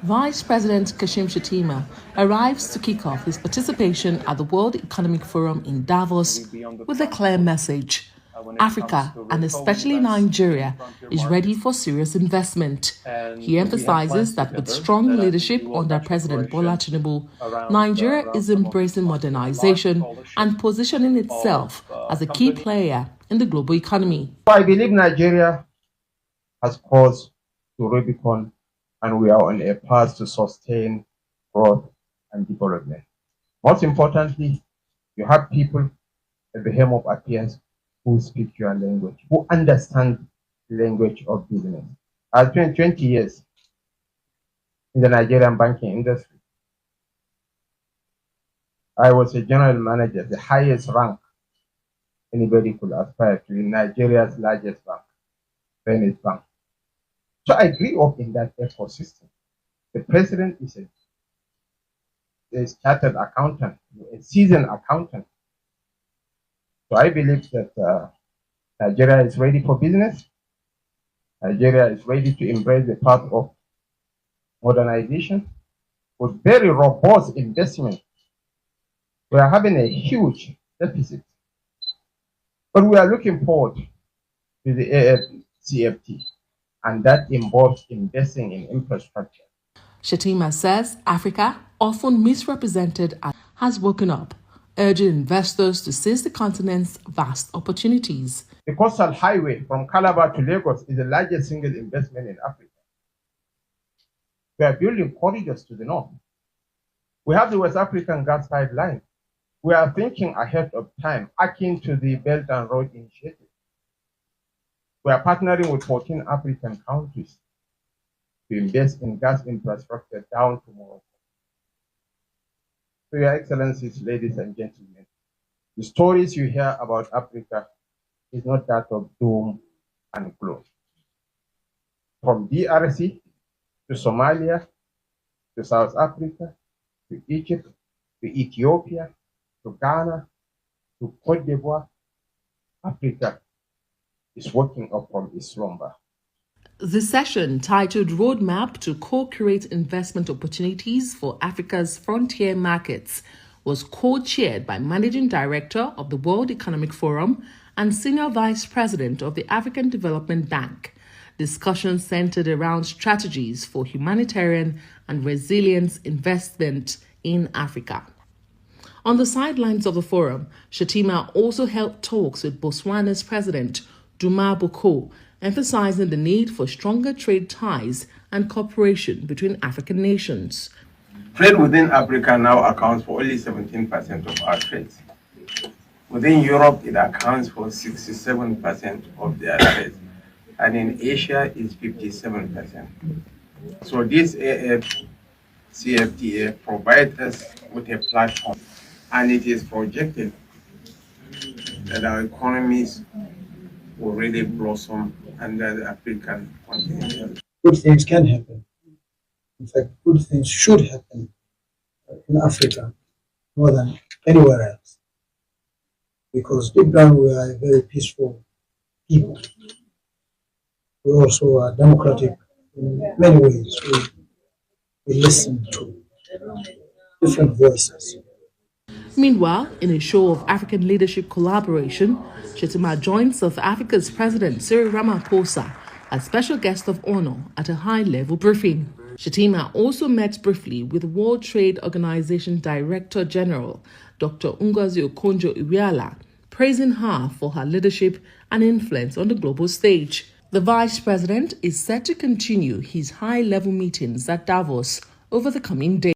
Vice President Kashim Shittima arrives to kick off his participation at the World Economic Forum in Davos with a clear message. Africa, and especially Nigeria, is ready for serious investment. He emphasizes that with strong leadership under President Bola Tinubu, Nigeria is embracing modernization and positioning itself as a key player in the global economy. I believe Nigeria has cause to Rubicon, and we are on a path to sustain growth and development. Most importantly, you have people at the helm of affairs who speak your language, who understand the language of business. I've spent 20 years in the Nigerian banking industry. I was a general manager, the highest rank anybody could aspire to in Nigeria's largest bank, Venice Bank. So I grew up in that ecosystem. The president is a chartered accountant, a seasoned accountant. So I believe that Nigeria is ready for business. Nigeria is ready to embrace the path of modernization with very robust investment. We are having a huge deficit, but we are looking forward to the AFCFT, and that involves investing in infrastructure. Shittima says Africa, often misrepresented, has woken up, urging investors to seize the continent's vast opportunities. The coastal highway from Calabar to Lagos is the largest single investment in Africa. We are building corridors to the north. We have the West African gas pipeline. We are thinking ahead of time, akin to the Belt and Road Initiative. We are partnering with 14 African countries to invest in gas infrastructure down to Morocco. So, Your Excellencies, ladies and gentlemen, the stories you hear about Africa is not that of doom and gloom. From DRC to Somalia to South Africa to Egypt to Ethiopia to Ghana to Cote d'Ivoire, Africa is waking up from its slumber. The session, titled Roadmap to Co-Create Investment Opportunities for Africa's Frontier Markets, was co-chaired by Managing Director of the World Economic Forum and Senior Vice President of the African Development Bank. Discussions centered around strategies for humanitarian and resilience investment in Africa. On the sidelines of the forum, Shittima also held talks with Botswana's President, Duma Boko, emphasizing the need for stronger trade ties and cooperation between African nations. Trade within Africa now accounts for only 17% of our trades. Within Europe, it accounts for 67% of their trade, and in Asia is 57%. So this AFCFTA provides us with a platform, and it is projected that our economies will really blossom under the African continent. Good things can happen. In fact, good things should happen in Africa more than anywhere else. Because deep down we are a very peaceful people. We also are democratic in many ways. We listen to different voices. Meanwhile, in a show of African leadership collaboration, Shittima joined South Africa's President Cyril Ramaphosa as special guest of honor at a high-level briefing. Shittima also met briefly with World Trade Organization Director General Dr. Ngozi Okonjo-Iweala, praising her for her leadership and influence on the global stage. The Vice President is set to continue his high-level meetings at Davos over the coming days.